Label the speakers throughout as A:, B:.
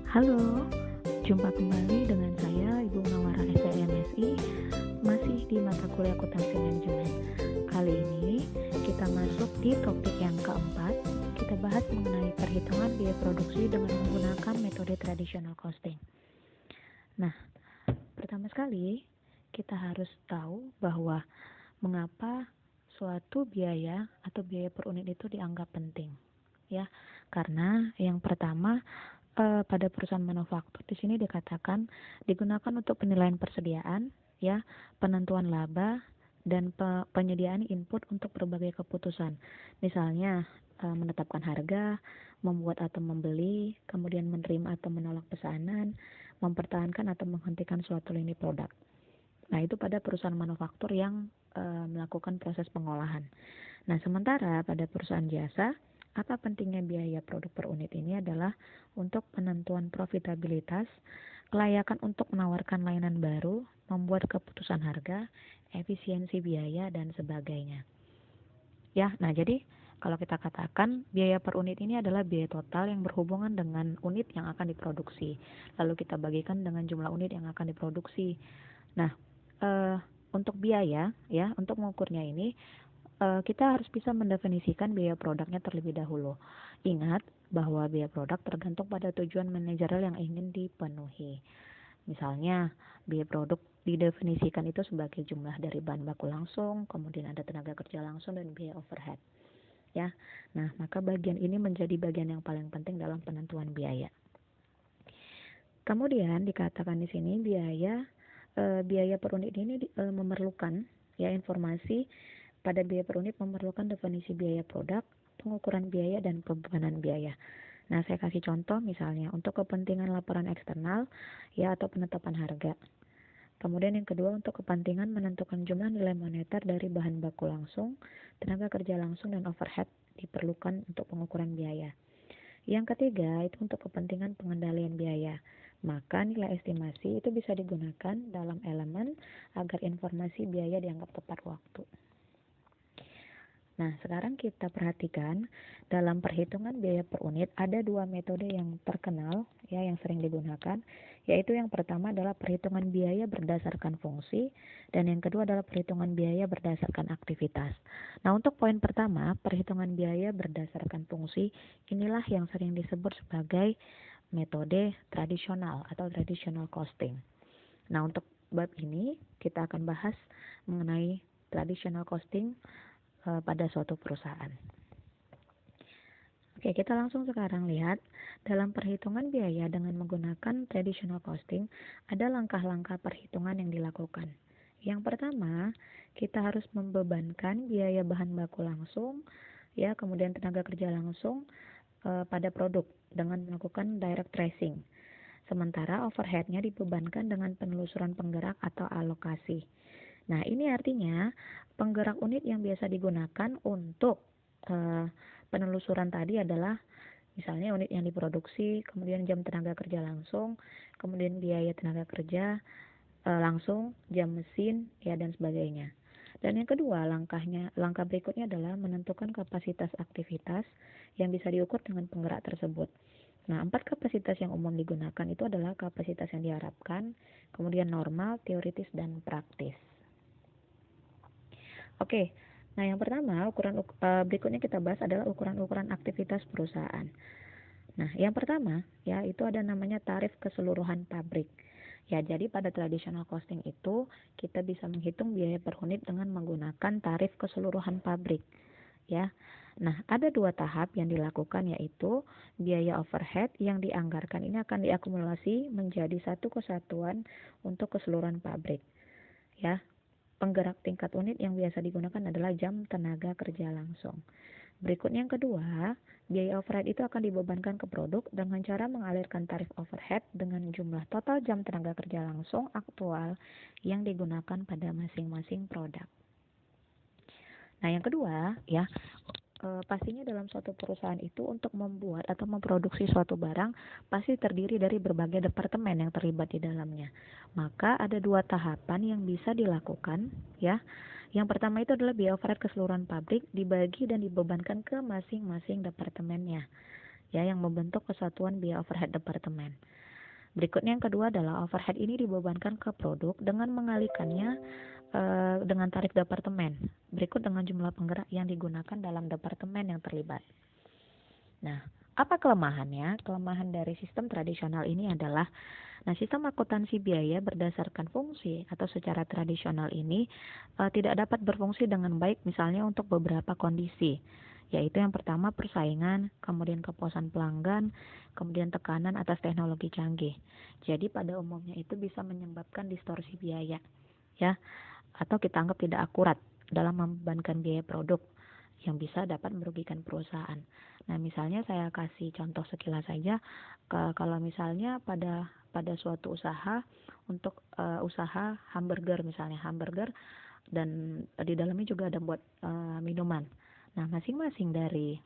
A: Halo, jumpa kembali dengan saya Ibu Nawara STMSI, masih di mata kuliah akuntansi manajemen. Kali ini kita masuk di topik yang keempat. Kita bahas mengenai perhitungan biaya produksi dengan menggunakan metode traditional costing. Nah, pertama sekali kita harus tahu bahwa mengapa suatu biaya atau biaya per unit itu dianggap penting, ya. Karena yang pertama, pada perusahaan manufaktur di sini dikatakan digunakan untuk penilaian persediaan, ya, penentuan laba dan penyediaan input untuk berbagai keputusan. Misalnya menetapkan harga, membuat atau membeli, kemudian menerima atau menolak pesanan, mempertahankan atau menghentikan suatu lini produk. Nah, itu pada perusahaan manufaktur yang melakukan proses pengolahan. Nah, sementara pada perusahaan jasa, apa pentingnya biaya produk per unit ini adalah untuk penentuan profitabilitas, kelayakan untuk menawarkan layanan baru, membuat keputusan harga, efisiensi biaya, dan sebagainya. Ya, nah jadi kalau kita katakan biaya per unit ini adalah biaya total yang berhubungan dengan unit yang akan diproduksi. Lalu kita bagikan dengan jumlah unit yang akan diproduksi. Nah, untuk biaya, ya, untuk mengukurnya ini kita harus bisa mendefinisikan biaya produknya terlebih dahulu. Ingat bahwa biaya produk tergantung pada tujuan manajerial yang ingin dipenuhi. Misalnya, biaya produk didefinisikan itu sebagai jumlah dari bahan baku langsung, kemudian ada tenaga kerja langsung dan biaya overhead. Ya, nah maka bagian ini menjadi bagian yang paling penting dalam penentuan biaya. Kemudian dikatakan di sini biaya per unit ini memerlukan, ya, informasi pada biaya per unit memerlukan definisi biaya produk, pengukuran biaya, dan pembebanan biaya. Nah, saya kasih contoh misalnya untuk kepentingan laporan eksternal, ya, atau penetapan harga. Kemudian yang kedua untuk kepentingan menentukan jumlah nilai moneter dari bahan baku langsung, tenaga kerja langsung, dan overhead diperlukan untuk pengukuran biaya. Yang ketiga itu untuk kepentingan pengendalian biaya. Maka nilai estimasi itu bisa digunakan dalam elemen agar informasi biaya dianggap tepat waktu. Nah, sekarang kita perhatikan dalam perhitungan biaya per unit ada dua metode yang terkenal, ya, yang sering digunakan, yaitu yang pertama adalah perhitungan biaya berdasarkan fungsi dan yang kedua adalah perhitungan biaya berdasarkan aktivitas. Nah, untuk poin pertama, perhitungan biaya berdasarkan fungsi, inilah yang sering disebut sebagai metode tradisional atau traditional costing. Nah, untuk bab ini kita akan bahas mengenai traditional costing pada suatu perusahaan. Oke, kita langsung sekarang lihat dalam perhitungan biaya dengan menggunakan traditional costing ada langkah-langkah perhitungan yang dilakukan. Yang pertama, kita harus membebankan biaya bahan baku langsung, ya, kemudian tenaga kerja langsung pada produk dengan melakukan direct tracing. Sementara overhead-nya dibebankan dengan penelusuran penggerak atau alokasi. Nah, ini artinya penggerak unit yang biasa digunakan untuk penelusuran tadi adalah misalnya unit yang diproduksi, kemudian jam tenaga kerja langsung, kemudian biaya tenaga kerja langsung, jam mesin, ya, dan sebagainya. Dan yang kedua, langkah berikutnya adalah menentukan kapasitas aktivitas yang bisa diukur dengan penggerak tersebut. Nah, 4 kapasitas yang umum digunakan itu adalah kapasitas yang diharapkan, kemudian normal, teoritis, dan praktis. Oke, nah yang pertama berikutnya kita bahas adalah ukuran-ukuran aktivitas perusahaan. Nah, yang pertama, ya, itu ada namanya tarif keseluruhan pabrik. Ya, jadi pada traditional costing itu kita bisa menghitung biaya per unit dengan menggunakan tarif keseluruhan pabrik. Ya, nah ada dua tahap yang dilakukan yaitu biaya overhead yang dianggarkan ini akan diakumulasi menjadi satu kesatuan untuk keseluruhan pabrik. Ya, penggerak tingkat unit yang biasa digunakan adalah jam tenaga kerja langsung. Berikutnya yang kedua, biaya overhead itu akan dibebankan ke produk dengan cara mengalirkan tarif overhead dengan jumlah total jam tenaga kerja langsung aktual yang digunakan pada masing-masing produk. Nah, yang kedua, ya, pastinya dalam suatu perusahaan itu untuk membuat atau memproduksi suatu barang pasti terdiri dari berbagai departemen yang terlibat di dalamnya. Maka ada dua tahapan yang bisa dilakukan, ya. Yang pertama itu adalah biaya overhead keseluruhan pabrik dibagi dan dibebankan ke masing-masing departemennya. ya, yang membentuk kesatuan biaya overhead departemen. Berikutnya yang kedua adalah overhead ini dibebankan ke produk dengan mengalihkannya dengan tarif departemen. Berikut dengan jumlah penggerak yang digunakan dalam departemen yang terlibat. Nah, apa kelemahannya? Kelemahan dari sistem tradisional ini adalah, sistem akuntansi biaya berdasarkan fungsi atau secara tradisional ini tidak dapat berfungsi dengan baik misalnya untuk beberapa kondisi, yaitu yang pertama persaingan, kemudian kepuasan pelanggan, kemudian tekanan atas teknologi canggih. Jadi pada umumnya itu bisa menyebabkan distorsi biaya, ya, atau kita anggap tidak akurat dalam membebankan biaya produk yang bisa dapat merugikan perusahaan. Nah, misalnya saya kasih contoh sekilas saja, kalau misalnya pada suatu usaha untuk usaha hamburger, misalnya hamburger, dan di dalamnya juga ada buat minuman. Nah, masing-masing dari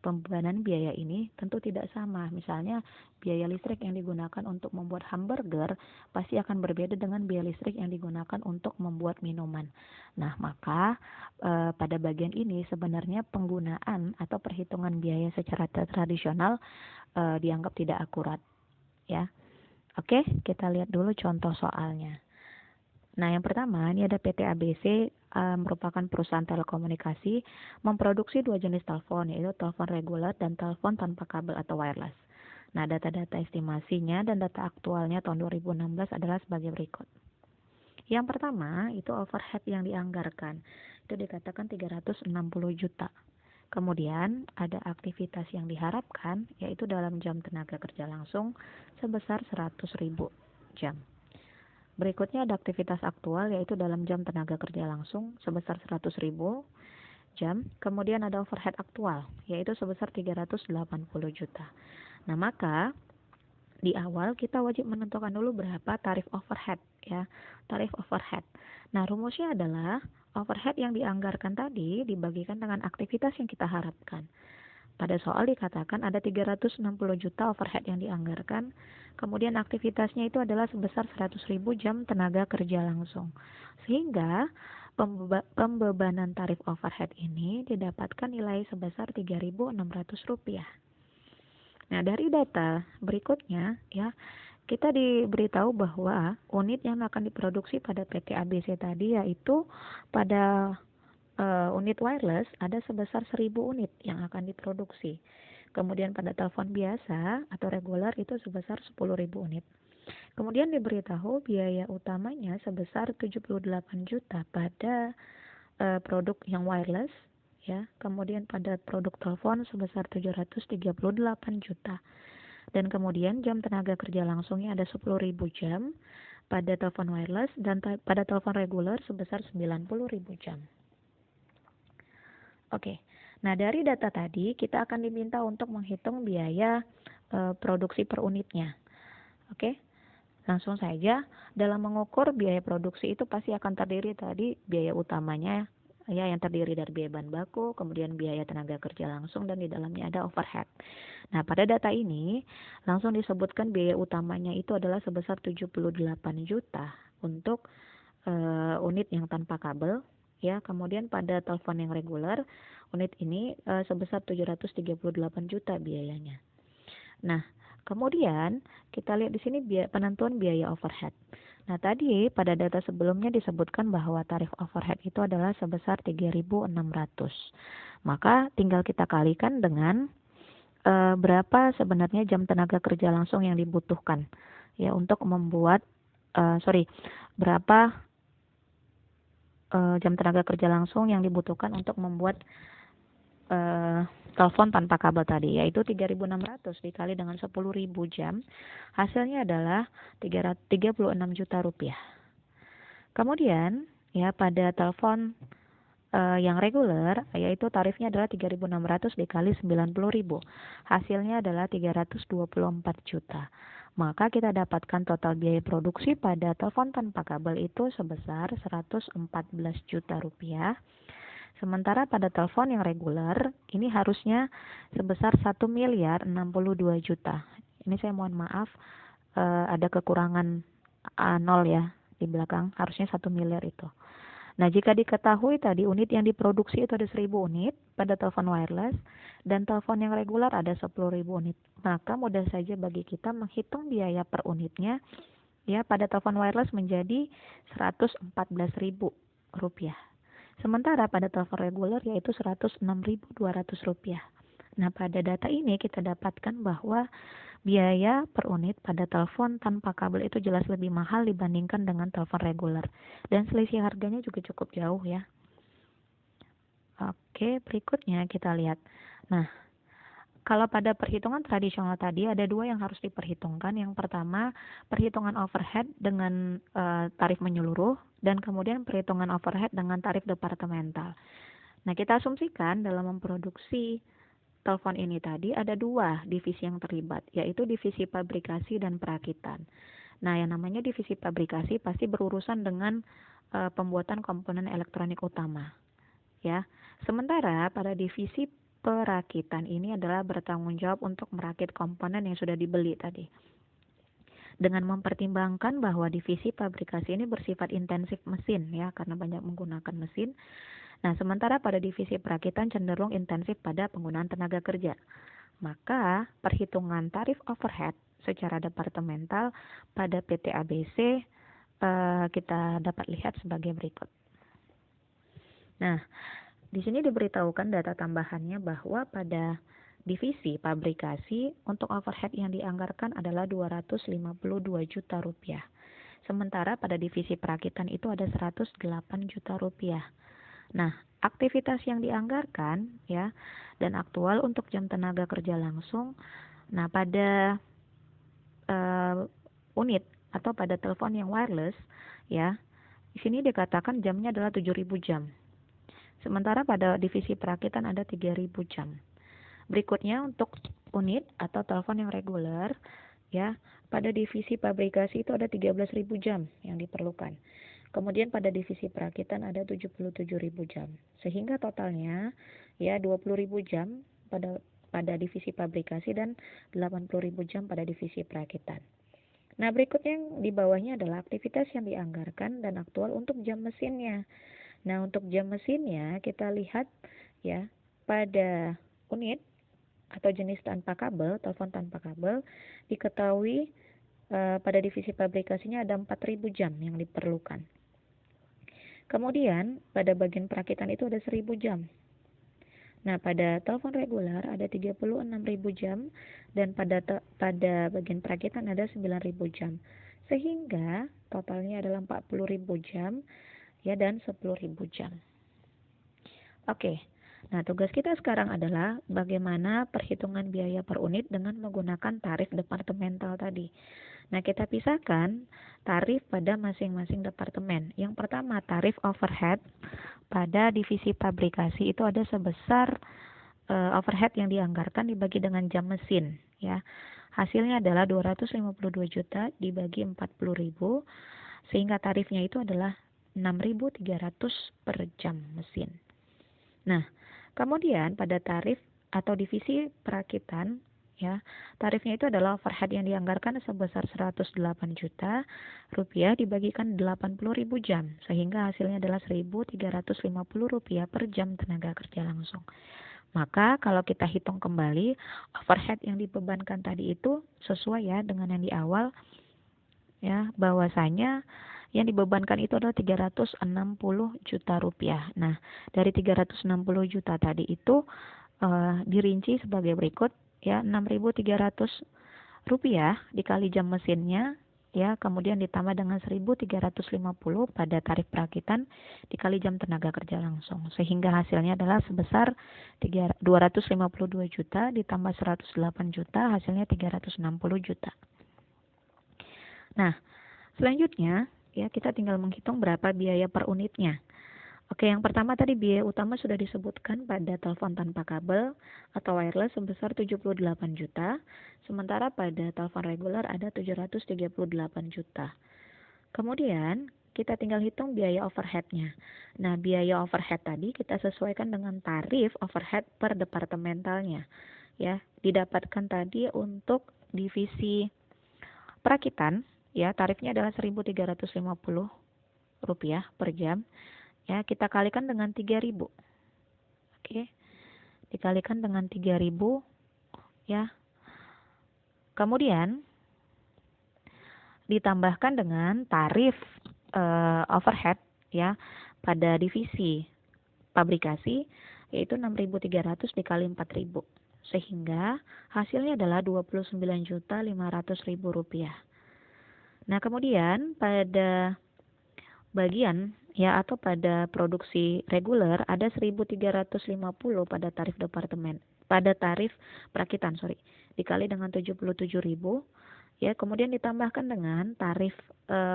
A: pembebanan biaya ini tentu tidak sama. Misalnya biaya listrik yang digunakan untuk membuat hamburger pasti akan berbeda dengan biaya listrik yang digunakan untuk membuat minuman. Nah, maka pada bagian ini sebenarnya penggunaan atau perhitungan biaya secara tradisional dianggap tidak akurat, ya. Oke, kita lihat dulu contoh soalnya. Nah, yang pertama, ini ada PT ABC, merupakan perusahaan telekomunikasi, memproduksi dua jenis telepon, yaitu telepon reguler dan telepon tanpa kabel atau wireless. Nah, data-data estimasinya dan data aktualnya tahun 2016 adalah sebagai berikut. Yang pertama, itu overhead yang dianggarkan. Itu dikatakan 360 juta. Kemudian, ada aktivitas yang diharapkan, yaitu dalam jam tenaga kerja langsung sebesar 100.000 jam. Berikutnya ada aktivitas aktual, yaitu dalam jam tenaga kerja langsung sebesar 100.000 jam. Kemudian ada overhead aktual, yaitu sebesar 380 juta. Nah, maka di awal kita wajib menentukan dulu berapa tarif overhead, ya, tarif overhead. Nah, rumusnya adalah overhead yang dianggarkan tadi dibagikan dengan aktivitas yang kita harapkan. Pada soal dikatakan ada 360 juta overhead yang dianggarkan, kemudian aktivitasnya itu adalah sebesar 100.000 jam tenaga kerja langsung. Sehingga pembebanan tarif overhead ini didapatkan nilai sebesar Rp3.600. Nah, dari data berikutnya, ya, kita diberitahu bahwa unit yang akan diproduksi pada PT ABC tadi yaitu pada unit wireless ada sebesar 1.000 unit yang akan diproduksi. Kemudian pada telepon biasa atau reguler itu sebesar 10.000 unit. Kemudian diberitahu biaya utamanya sebesar 78 juta pada produk yang wireless, ya. Kemudian pada produk telepon sebesar 738 juta. Dan kemudian jam tenaga kerja langsungnya ada 10.000 jam pada telepon wireless dan pada telepon reguler sebesar 90.000 jam. Oke, nah dari data tadi kita akan diminta untuk menghitung biaya produksi per unitnya. Oke, langsung saja dalam mengukur biaya produksi itu pasti akan terdiri tadi biaya utamanya, ya, yang terdiri dari biaya bahan baku, kemudian biaya tenaga kerja langsung, dan di dalamnya ada overhead. Nah, pada data ini langsung disebutkan biaya utamanya itu adalah sebesar 78 juta untuk unit yang tanpa kabel. Ya, kemudian pada telepon yang reguler, unit ini sebesar 738 juta biayanya. Nah, kemudian kita lihat di sini penentuan biaya overhead. Nah, tadi pada data sebelumnya disebutkan bahwa tarif overhead itu adalah sebesar 3.600. Maka tinggal kita kalikan dengan berapa sebenarnya jam tenaga kerja langsung yang dibutuhkan, ya, untuk membuat berapa jam tenaga kerja langsung yang dibutuhkan untuk membuat telepon tanpa kabel tadi, yaitu 3.600 dikali dengan 10.000 jam, hasilnya adalah 36 juta rupiah. Kemudian, ya, pada telepon yang reguler, yaitu tarifnya adalah 3.600 dikali 90.000, hasilnya adalah 324 juta. Maka kita dapatkan total biaya produksi pada telepon tanpa kabel itu sebesar 114 juta rupiah. Sementara pada telepon yang reguler ini harusnya sebesar 1.062 juta. Ini saya mohon maaf, ada kekurangan 0 ya di belakang, harusnya 1 miliar itu. Nah, jika diketahui tadi unit yang diproduksi itu ada 1.000 unit pada telepon wireless dan telepon yang reguler ada 10.000 unit. Maka mudah saja bagi kita menghitung biaya per unitnya ya pada telepon wireless menjadi Rp114.000. Sementara pada telepon reguler yaitu Rp106.200. Nah, pada data ini kita dapatkan bahwa biaya per unit pada telepon tanpa kabel itu jelas lebih mahal dibandingkan dengan telepon reguler. Dan selisih harganya juga cukup jauh ya. Oke, berikutnya kita lihat. Nah, kalau pada perhitungan tradisional tadi ada dua yang harus diperhitungkan. Yang pertama, perhitungan overhead dengan tarif menyeluruh dan kemudian perhitungan overhead dengan tarif departemental. Nah, kita asumsikan dalam memproduksi telepon ini tadi ada dua divisi yang terlibat, yaitu divisi pabrikasi dan perakitan. Nah, yang namanya divisi pabrikasi pasti berurusan dengan pembuatan komponen elektronik utama. Ya. Sementara pada divisi perakitan ini adalah bertanggung jawab untuk merakit komponen yang sudah dibeli tadi. Dengan mempertimbangkan bahwa divisi pabrikasi ini bersifat intensif mesin ya, karena banyak menggunakan mesin. Nah, sementara pada divisi perakitan cenderung intensif pada penggunaan tenaga kerja. Maka, perhitungan tarif overhead secara departemental pada PT ABC kita dapat lihat sebagai berikut. Nah, di sini diberitahukan data tambahannya bahwa pada divisi pabrikasi untuk overhead yang dianggarkan adalah Rp252 juta. Sementara pada divisi perakitan itu ada Rp108 juta. Nah, aktivitas yang dianggarkan ya dan aktual untuk jam tenaga kerja langsung. Nah, pada unit atau pada telepon yang wireless ya, di sini dikatakan jamnya adalah 7.000 jam. Sementara pada divisi perakitan ada 3.000 jam. Berikutnya untuk unit atau telepon yang reguler ya, pada divisi pabrikasi itu ada 13.000 jam yang diperlukan. Kemudian pada divisi perakitan ada 77.000 jam. Sehingga totalnya ya 20.000 jam pada divisi pabrikasi dan 80.000 jam pada divisi perakitan. Nah, berikutnya yang di bawahnya adalah aktivitas yang dianggarkan dan aktual untuk jam mesinnya. Nah, untuk jam mesinnya kita lihat ya pada unit atau jenis tanpa kabel, telepon tanpa kabel, diketahui pada divisi pabrikasinya ada 4.000 jam yang diperlukan. Kemudian pada bagian perakitan itu ada 1.000 jam. Nah, pada telepon reguler ada 36.000 jam dan pada bagian perakitan ada 9.000 jam. Sehingga totalnya adalah 40.000 jam ya dan 10.000 jam. Oke. Nah, tugas kita sekarang adalah bagaimana perhitungan biaya per unit dengan menggunakan tarif departemental tadi. Nah, kita pisahkan tarif pada masing-masing departemen. Yang pertama, tarif overhead pada divisi pabrikasi itu ada sebesar overhead yang dianggarkan dibagi dengan jam mesin ya. Hasilnya adalah 252 juta dibagi 40.000 sehingga tarifnya itu adalah 6.300 per jam mesin. Nah, kemudian pada tarif atau divisi perakitan ya, tarifnya itu adalah overhead yang dianggarkan sebesar 108 juta rupiah dibagikan 80.000 jam sehingga hasilnya adalah 1.350 rupiah per jam tenaga kerja langsung. Maka kalau kita hitung kembali overhead yang dibebankan tadi itu sesuai ya dengan yang di awal ya, bahwasanya yang dibebankan itu adalah 360 juta rupiah. Nah, dari 360 juta tadi itu dirinci sebagai berikut ya, 6.300 rupiah dikali jam mesinnya ya, kemudian ditambah dengan 1.350 pada tarif perakitan dikali jam tenaga kerja langsung sehingga hasilnya adalah sebesar 252 juta ditambah 108 juta hasilnya 360 juta. Nah, selanjutnya ya kita tinggal menghitung berapa biaya per unitnya. Oke, yang pertama tadi biaya utama sudah disebutkan pada telepon tanpa kabel atau wireless sebesar 78 juta, sementara pada telepon reguler ada 738 juta. Kemudian kita tinggal hitung biaya overheadnya. Nah, biaya overhead tadi kita sesuaikan dengan tarif overhead per departementalnya. Ya, didapatkan tadi untuk divisi perakitan, ya tarifnya adalah 1.350 rupiah per jam. Ya, kita kalikan dengan 3.000. Oke. dikalikan dengan 3.000 ya. Kemudian ditambahkan dengan tarif overhead ya pada divisi pabrikasi, yaitu 6.300 dikali 4.000, sehingga hasilnya adalah Rp29.500.000. Nah, kemudian pada bagian ya atau pada produksi reguler ada 1.350 pada tarif perakitan dikali dengan 77.000 ya, kemudian ditambahkan dengan tarif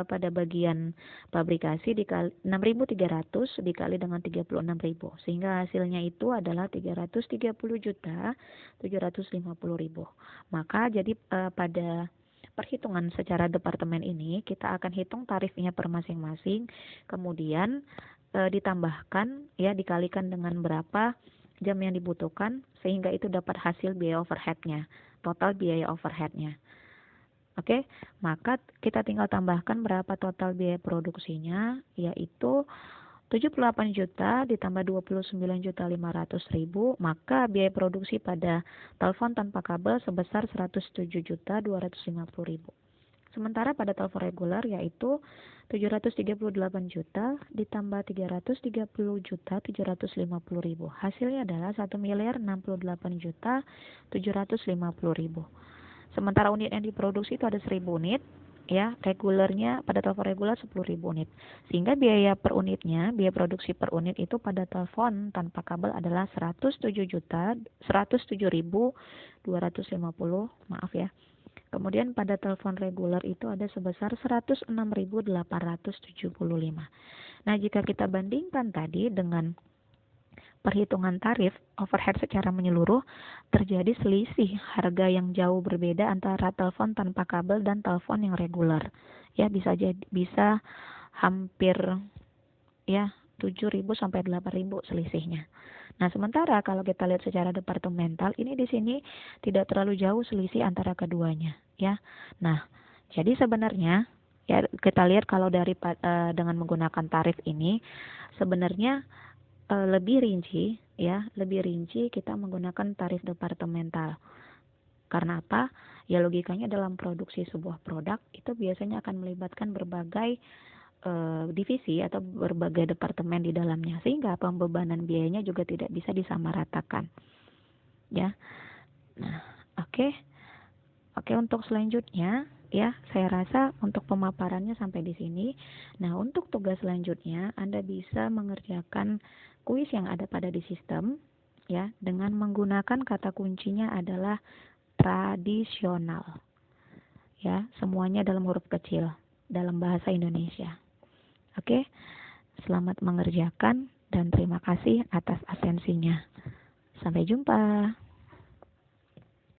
A: pada bagian pabrikasi dikali 6.300 dikali dengan 36.000, sehingga hasilnya itu adalah 330.750.000. Maka jadi pada perhitungan secara departemen ini kita akan hitung tarifnya per masing-masing, kemudian ditambahkan ya, dikalikan dengan berapa jam yang dibutuhkan, sehingga itu dapat hasil biaya overheadnya, total biaya overheadnya. Oke, maka kita tinggal tambahkan berapa total biaya produksinya, yaitu 78 juta ditambah 29.500.000, maka biaya produksi pada telepon tanpa kabel sebesar 107.250.000. Sementara pada telepon reguler yaitu 738 juta ditambah 330.750.000. Hasilnya adalah 1.068.750.000. Sementara unit yang diproduksi itu ada 1.000 unit. Ya, regulernya pada telepon reguler 10.000 unit. Sehingga biaya per unitnya, biaya produksi per unit itu pada telepon tanpa kabel adalah 107.250, maaf ya. Kemudian pada telepon reguler itu ada sebesar 106.875. Nah, jika kita bandingkan tadi dengan perhitungan tarif overhead secara menyeluruh, terjadi selisih harga yang jauh berbeda antara telepon tanpa kabel dan telepon yang reguler. Ya, bisa hampir ya 7.000 sampai 8.000 selisihnya. Nah, sementara kalau kita lihat secara departemental, ini di sini tidak terlalu jauh selisih antara keduanya, ya. Nah, jadi sebenarnya ya kita lihat kalau dari dengan menggunakan tarif ini sebenarnya lebih rinci kita menggunakan tarif departemental. Karena apa? Ya logikanya dalam produksi sebuah produk itu biasanya akan melibatkan berbagai divisi atau berbagai departemen di dalamnya, sehingga pembebanan biayanya juga tidak bisa disamaratakan. Ya. Nah, oke, untuk selanjutnya ya, saya rasa untuk pemaparannya sampai di sini. Nah, untuk tugas selanjutnya Anda bisa mengerjakan kuis yang ada pada di sistem ya, dengan menggunakan kata kuncinya adalah tradisional. Ya, semuanya dalam huruf kecil dalam bahasa Indonesia. Oke. Selamat mengerjakan dan terima kasih atas atensinya. Sampai jumpa.